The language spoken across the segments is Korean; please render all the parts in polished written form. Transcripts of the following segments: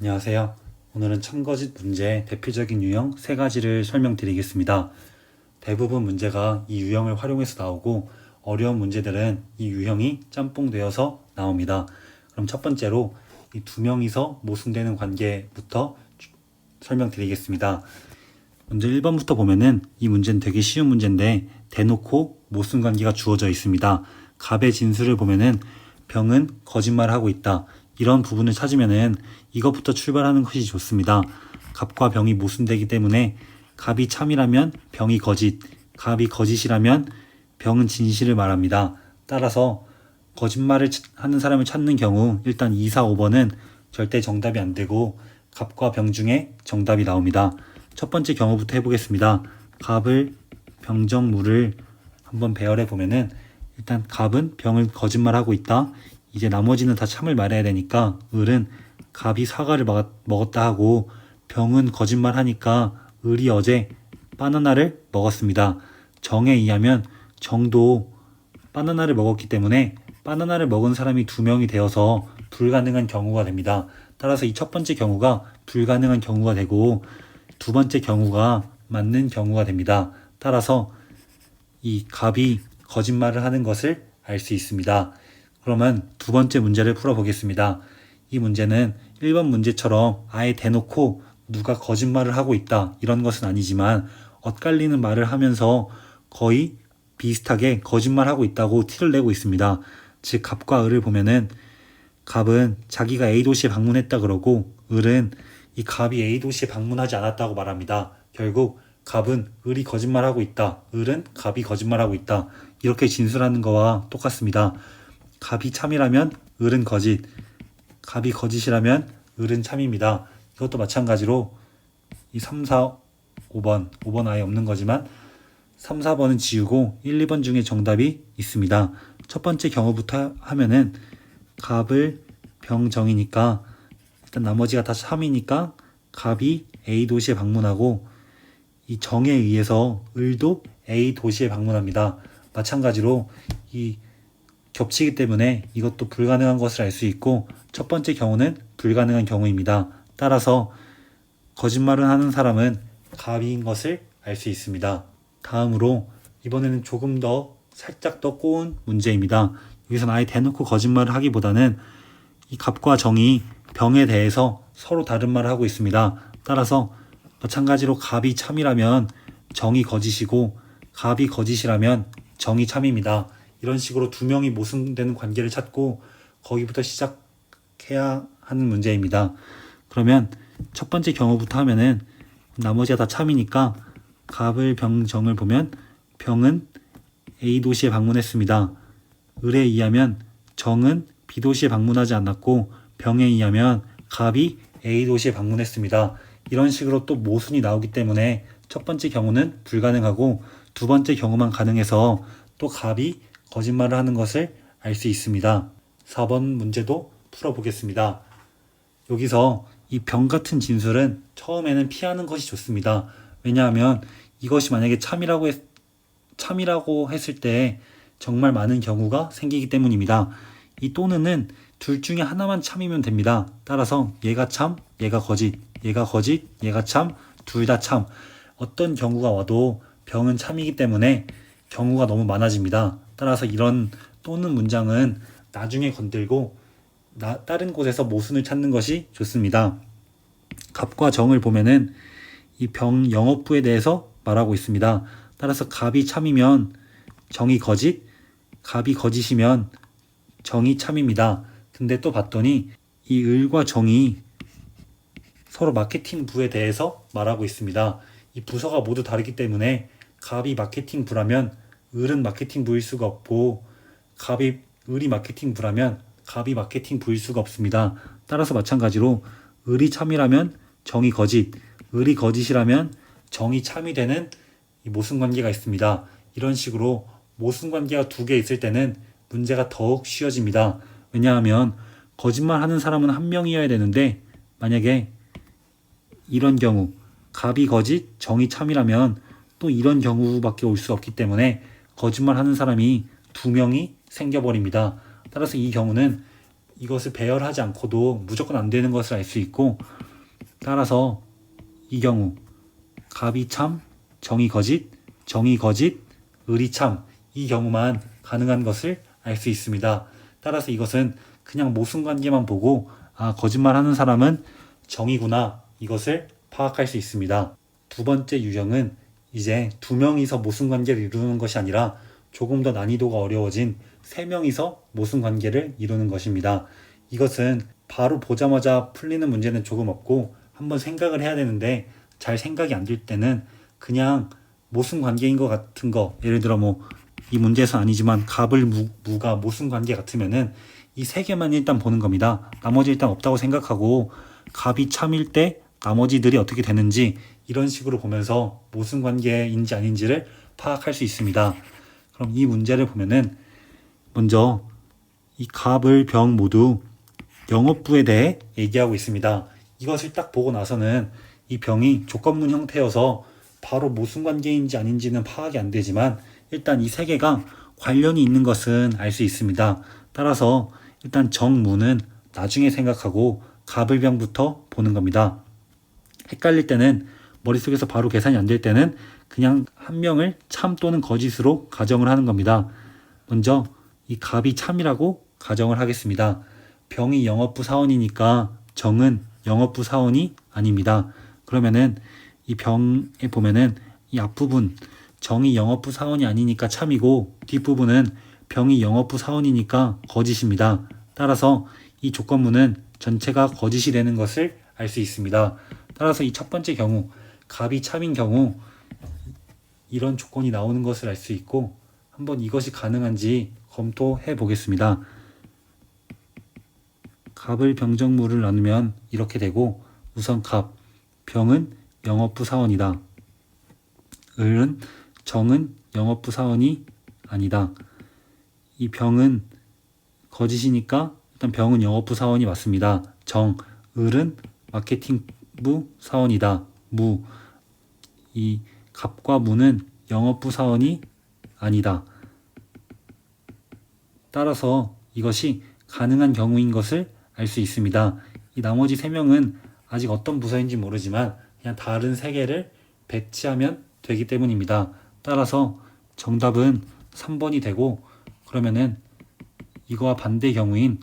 안녕하세요. 오늘은 참거짓 문제의 대표적인 유형 세 가지를 설명드리겠습니다. 대부분 문제가 이 유형을 활용해서 나오고 어려운 문제들은 이 유형이 짬뽕되어서 나옵니다. 그럼 첫 번째로 이 두 명이서 모순되는 관계부터 설명드리겠습니다. 먼저 1번부터 보면은 이 문제는 되게 쉬운 문제인데 대놓고 모순 관계가 주어져 있습니다. 갑의 진술을 보면은 병은 거짓말하고 있다. 이런 부분을 찾으면은 이것부터 출발하는 것이 좋습니다. 갑과 병이 모순되기 때문에 갑이 참이라면 병이 거짓, 갑이 거짓이라면 병은 진실을 말합니다. 따라서 거짓말을 하는 사람을 찾는 경우 일단 2, 4, 5번은 절대 정답이 안 되고 갑과 병 중에 정답이 나옵니다. 첫 번째 경우부터 해보겠습니다. 갑을 병정물을 한번 배열해 보면은 일단 갑은 병을 거짓말하고 있다. 이제 나머지는 다 참을 말해야 되니까 을은 갑이 사과를 먹었다 하고 병은 거짓말하니까 을이 어제 바나나를 먹었습니다. 정에 의하면 정도 바나나를 먹었기 때문에 바나나를 먹은 사람이 2명이 되어서 불가능한 경우가 됩니다. 따라서 이 첫 번째 경우가 불가능한 경우가 되고 두 번째 경우가 맞는 경우가 됩니다. 따라서 이 갑이 거짓말을 하는 것을 알 수 있습니다. 그러면 두 번째 문제를 풀어보겠습니다. 이 문제는 1번 문제처럼 아예 대놓고 누가 거짓말을 하고 있다 이런 것은 아니지만 엇갈리는 말을 하면서 거의 비슷하게 거짓말하고 있다고 티를 내고 있습니다. 즉 갑과 을을 보면은 갑은 자기가 A 도시에 방문했다 그러고 을은 이 갑이 A 도시에 방문하지 않았다고 말합니다. 결국 갑은 을이 거짓말하고 있다. 을은 갑이 거짓말하고 있다. 이렇게 진술하는 거와 똑같습니다. 갑이 참이라면 을은 거짓, 갑이 거짓이라면 을은 참입니다. 이것도 마찬가지로 이 3, 4, 5번 아예 없는 거지만 3, 4번은 지우고 1, 2번 중에 정답이 있습니다. 첫 번째 경우부터 하면은 갑을 병정이니까 일단 나머지가 다 참이니까 갑이 A 도시에 방문하고 이 정에 의해서 을도 A 도시에 방문합니다. 마찬가지로 이 겹치기 때문에 이것도 불가능한 것을 알 수 있고 첫 번째 경우는 불가능한 경우입니다. 따라서 거짓말을 하는 사람은 갑인 것을 알 수 있습니다. 다음으로 이번에는 조금 더 살짝 더 꼬운 문제입니다. 여기서는 아예 대놓고 거짓말을 하기보다는 이 갑과 정이 병에 대해서 서로 다른 말을 하고 있습니다. 따라서 마찬가지로 갑이 참이라면 정이 거짓이고 갑이 거짓이라면 정이 참입니다. 이런 식으로 두 명이 모순되는 관계를 찾고 거기부터 시작해야 하는 문제입니다. 그러면 첫 번째 경우부터 하면은 나머지가 다 참이니까 갑을 병정을 보면 병은 A 도시에 방문했습니다. 을에 의하면 정은 B 도시에 방문하지 않았고 병에 의하면 갑이 A 도시에 방문했습니다. 이런 식으로 또 모순이 나오기 때문에 첫 번째 경우는 불가능하고 두 번째 경우만 가능해서 또 갑이 거짓말을 하는 것을 알 수 있습니다. 4번 문제도 풀어보겠습니다. 여기서 이 병 같은 진술은 처음에는 피하는 것이 좋습니다. 왜냐하면 이것이 만약에 참이라고 했을 때 정말 많은 경우가 생기기 때문입니다. 이 또는은 둘 중에 하나만 참이면 됩니다. 따라서 얘가 참, 얘가 거짓, 얘가 거짓, 얘가 참, 둘 다 참. 어떤 경우가 와도 병은 참이기 때문에 경우가 너무 많아집니다. 따라서 이런 또는 문장은 나중에 건들고 다른 곳에서 모순을 찾는 것이 좋습니다. 갑과 정을 보면은 이 병 영업부에 대해서 말하고 있습니다. 따라서 갑이 참이면 정이 거짓, 갑이 거짓이면 정이 참입니다. 근데 또 봤더니 이 을과 정이 서로 마케팅 부에 대해서 말하고 있습니다. 이 부서가 모두 다르기 때문에 갑이 마케팅 부라면 을은 마케팅 부일 수가 없고 을이 마케팅 부라면 갑이 마케팅 부일 수가 없습니다. 따라서 마찬가지로 을이 참이라면 정이 거짓, 을이 거짓이라면 정이 참이 되는 이 모순관계가 있습니다. 이런 식으로 모순관계가 2개 있을 때는 문제가 더욱 쉬워집니다. 왜냐하면 거짓말하는 사람은 한 명이어야 되는데 만약에 이런 경우 갑이 거짓, 정이 참이라면 또 이런 경우밖에 올 수 없기 때문에 거짓말하는 사람이 2명이 생겨버립니다. 따라서 이 경우는 이것을 배열하지 않고도 무조건 안 되는 것을 알 수 있고, 따라서 이 경우 갑이 참, 정이 거짓, 정이 거짓, 을이 참, 이 경우만 가능한 것을 알 수 있습니다. 따라서 이것은 그냥 모순관계만 보고 거짓말하는 사람은 정이구나, 이것을 파악할 수 있습니다. 두 번째 유형은 이제 두 명이서 모순관계를 이루는 것이 아니라 조금 더 난이도가 어려워진 세 명이서 모순관계를 이루는 것입니다. 이것은 바로 보자마자 풀리는 문제는 조금 없고 한번 생각을 해야 되는데, 잘 생각이 안 될 때는 그냥 모순관계인 것 같은 거, 예를 들어 이 문제에서 아니지만 갑을 무가 모순관계 같으면은 이 세 개만 일단 보는 겁니다. 나머지 일단 없다고 생각하고 갑이 참일 때 나머지들이 어떻게 되는지 이런 식으로 보면서 모순관계인지 아닌지를 파악할 수 있습니다. 그럼 이 문제를 보면은 먼저 이 갑을 병 모두 영업부에 대해 얘기하고 있습니다. 이것을 딱 보고 나서는 이 병이 조건문 형태여서 바로 모순관계인지 아닌지는 파악이 안 되지만 일단 이 세 개가 관련이 있는 것은 알 수 있습니다. 따라서 일단 정무는 나중에 생각하고 갑을 병부터 보는 겁니다. 헷갈릴 때는 머릿속에서 바로 계산이 안 될 때는 그냥 한 명을 참 또는 거짓으로 가정을 하는 겁니다. 먼저 이 갑이 참이라고 가정을 하겠습니다. 병이 영업부 사원이니까 정은 영업부 사원이 아닙니다. 그러면은 이 병에 보면은 이 앞부분 정이 영업부 사원이 아니니까 참이고, 뒷부분은 병이 영업부 사원이니까 거짓입니다. 따라서 이 조건문은 전체가 거짓이 되는 것을 알 수 있습니다. 따라서 이 첫 번째 경우 갑이 참인 경우 이런 조건이 나오는 것을 알 수 있고, 한번 이것이 가능한지 검토해 보겠습니다. 갑을 병정무를 나누면 이렇게 되고, 우선 갑, 병은 영업부 사원이다. 을은 정은 영업부 사원이 아니다. 이 병은 거짓이니까 일단 병은 영업부 사원이 맞습니다. 정, 을은 마케팅부 사원이다. 무, 이 갑과 무는 영업부 사원이 아니다. 따라서 이것이 가능한 경우인 것을 알 수 있습니다. 이 나머지 세 명은 아직 어떤 부서인지 모르지만 그냥 다른 세 개를 배치하면 되기 때문입니다. 따라서 정답은 3번이 되고, 그러면은 이거와 반대 경우인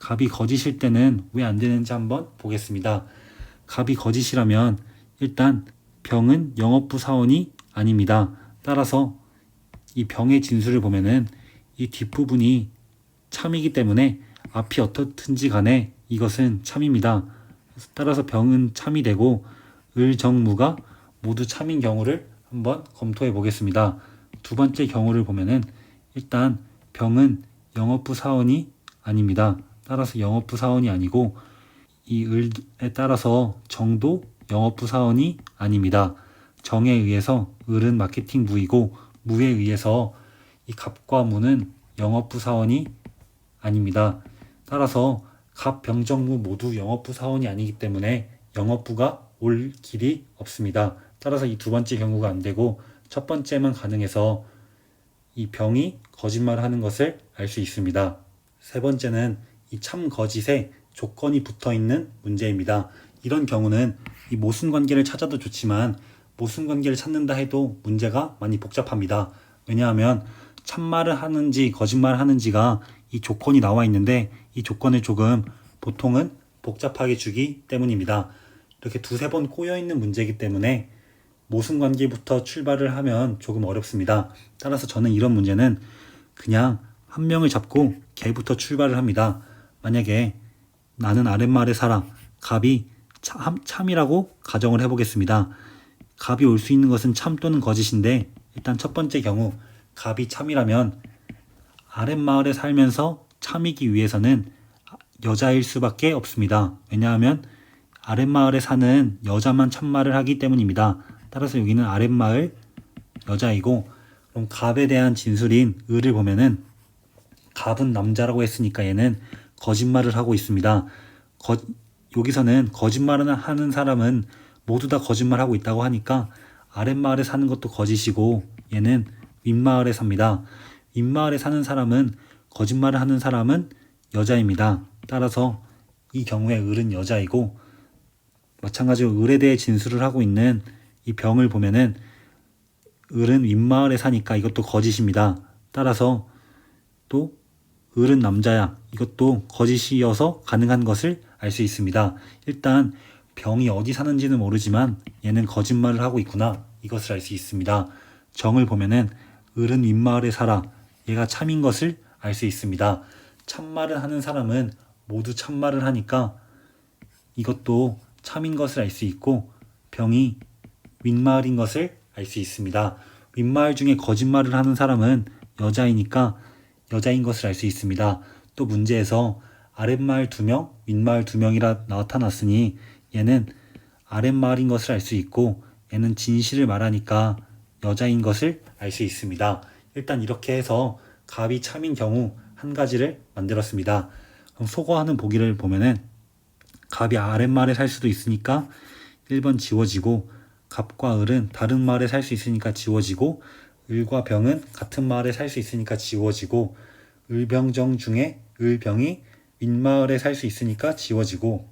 갑이 거짓일 때는 왜 안 되는지 한번 보겠습니다. 갑이 거짓이라면 일단 병은 영업부 사원이 아닙니다. 따라서 이 병의 진술을 보면은 이 뒷부분이 참이기 때문에 앞이 어떻든지 간에 이것은 참입니다. 따라서 병은 참이 되고 을, 정, 무가 모두 참인 경우를 한번 검토해 보겠습니다. 두 번째 경우를 보면은 일단 병은 영업부 사원이 아닙니다. 따라서 영업부 사원이 아니고, 이 을에 따라서 정도 영업부 사원이 아닙니다. 정에 의해서 을은 마케팅 부이고, 무에 의해서 이 갑과 무는 영업부 사원이 아닙니다. 따라서 갑, 병, 정, 무 모두 영업부 사원이 아니기 때문에 영업부가 올 길이 없습니다. 따라서 이 두 번째 경우가 안 되고 첫 번째만 가능해서 이 병이 거짓말을 하는 것을 알 수 있습니다. 세 번째는 이 참 거짓에 조건이 붙어 있는 문제입니다. 이런 경우는 이 모순관계를 찾아도 좋지만 모순관계를 찾는다 해도 문제가 많이 복잡합니다. 왜냐하면 참말을 하는지 거짓말을 하는지가 이 조건이 나와 있는데 이 조건을 조금 보통은 복잡하게 주기 때문입니다. 이렇게 두세 번 꼬여 있는 문제이기 때문에 모순관계부터 출발을 하면 조금 어렵습니다. 따라서 저는 이런 문제는 그냥 한 명을 잡고 걔부터 출발을 합니다. 만약에 나는 아랫마을에 살아, 갑이 참이라고 가정을 해보겠습니다. 갑이 올 수 있는 것은 참 또는 거짓인데, 일단 첫 번째 경우 갑이 참이라면 아랫마을에 살면서 참이기 위해서는 여자일 수밖에 없습니다. 왜냐하면 아랫마을에 사는 여자만 참말을 하기 때문입니다. 따라서 여기는 아랫마을 여자이고, 그럼 갑에 대한 진술인 을을 보면은 갑은 남자라고 했으니까 얘는 거짓말을 하고 있습니다. 여기서는 거짓말을 하는 사람은 모두 다 거짓말하고 있다고 하니까 아랫마을에 사는 것도 거짓이고 얘는 윗마을에 삽니다. 윗마을에 사는 사람은 거짓말을 하는 사람은 여자입니다. 따라서 이 경우에 을은 여자이고, 마찬가지로 을에 대해 진술을 하고 있는 이 병을 보면은 을은 윗마을에 사니까 이것도 거짓입니다. 따라서 또 을은 남자야, 이것도 거짓이어서 가능한 것을 알 수 있습니다. 일단 병이 어디 사는지는 모르지만 얘는 거짓말을 하고 있구나, 이것을 알 수 있습니다. 정을 보면은 을은 윗마을에 살아, 얘가 참인 것을 알 수 있습니다. 참말을 하는 사람은 모두 참말을 하니까 이것도 참인 것을 알 수 있고, 병이 윗마을인 것을 알 수 있습니다. 윗마을 중에 거짓말을 하는 사람은 여자이니까 여자인 것을 알 수 있습니다. 또 문제에서 아랫마을 2명, 윗마을 2명이라 나타났으니 얘는 아랫마을인 것을 알 수 있고, 얘는 진실을 말하니까 여자인 것을 알 수 있습니다. 일단 이렇게 해서 갑이 참인 경우 한 가지를 만들었습니다. 그럼 소거하는 보기를 보면은 갑이 아랫마을에 살 수도 있으니까 1번 지워지고, 갑과 을은 다른 마을에 살 수 있으니까 지워지고, 을과 병은 같은 마을에 살 수 있으니까 지워지고, 을병정 중에 을병이 윗마을에 살 수 있으니까 지워지고,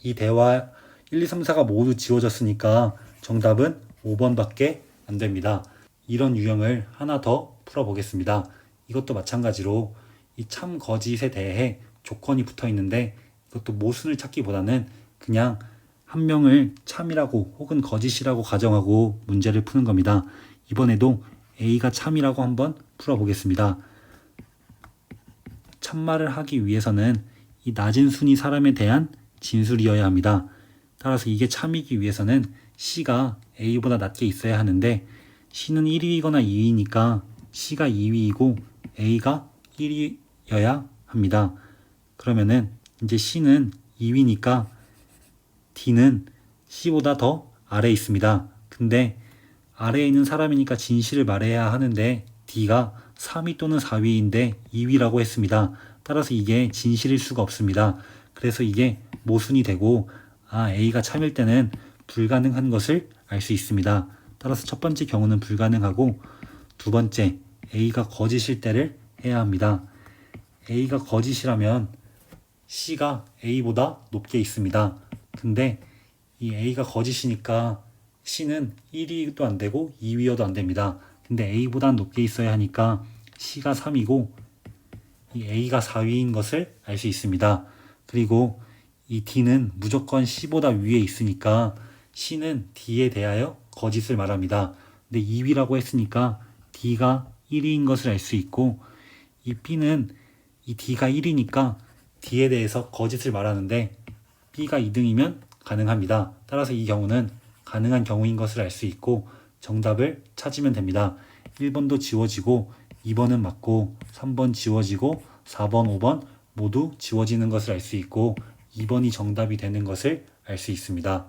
이 대화 1, 2, 3, 4가 모두 지워졌으니까 정답은 5번밖에 안 됩니다. 이런 유형을 하나 더 풀어보겠습니다. 이것도 마찬가지로 이 참 거짓에 대해 조건이 붙어 있는데, 이것도 모순을 찾기보다는 그냥 한 명을 참이라고 혹은 거짓이라고 가정하고 문제를 푸는 겁니다. 이번에도 A가 참이라고 한번 풀어보겠습니다. 참말을 하기 위해서는 이 낮은 순위 사람에 대한 진술이어야 합니다. 따라서 이게 참이기 위해서는 C가 A보다 낮게 있어야 하는데, C는 1위이거나 2위니까 C가 2위이고 A가 1위여야 합니다. 그러면은 이제 C는 2위니까 D는 C보다 더 아래에 있습니다. 근데 아래에 있는 사람이니까 진실을 말해야 하는데 D가 3위 또는 4위인데 2위라고 했습니다. 따라서 이게 진실일 수가 없습니다. 그래서 이게 모순이 되고, A가 참일 때는 불가능한 것을 알 수 있습니다. 따라서 첫 번째 경우는 불가능하고, 두 번째 A가 거짓일 때를 해야 합니다. A가 거짓이라면 C가 A보다 높게 있습니다. 근데 이 A가 거짓이니까 C는 1위도 안 되고 2위여도 안 됩니다. 근데 A보다 높게 있어야 하니까 C가 3위고 이 A가 4위인 것을 알 수 있습니다. 그리고 이 D는 무조건 C보다 위에 있으니까 C는 D에 대하여 거짓을 말합니다. 근데 2위라고 했으니까 D가 1위인 것을 알 수 있고, 이 B는 이 D가 1위니까 D에 대해서 거짓을 말하는데 B가 2등이면 가능합니다. 따라서 이 경우는 가능한 경우인 것을 알 수 있고 정답을 찾으면 됩니다. 1번도 지워지고 2번은 맞고 3번 지워지고 4번, 5번 모두 지워지는 것을 알 수 있고 2번이 정답이 되는 것을 알 수 있습니다.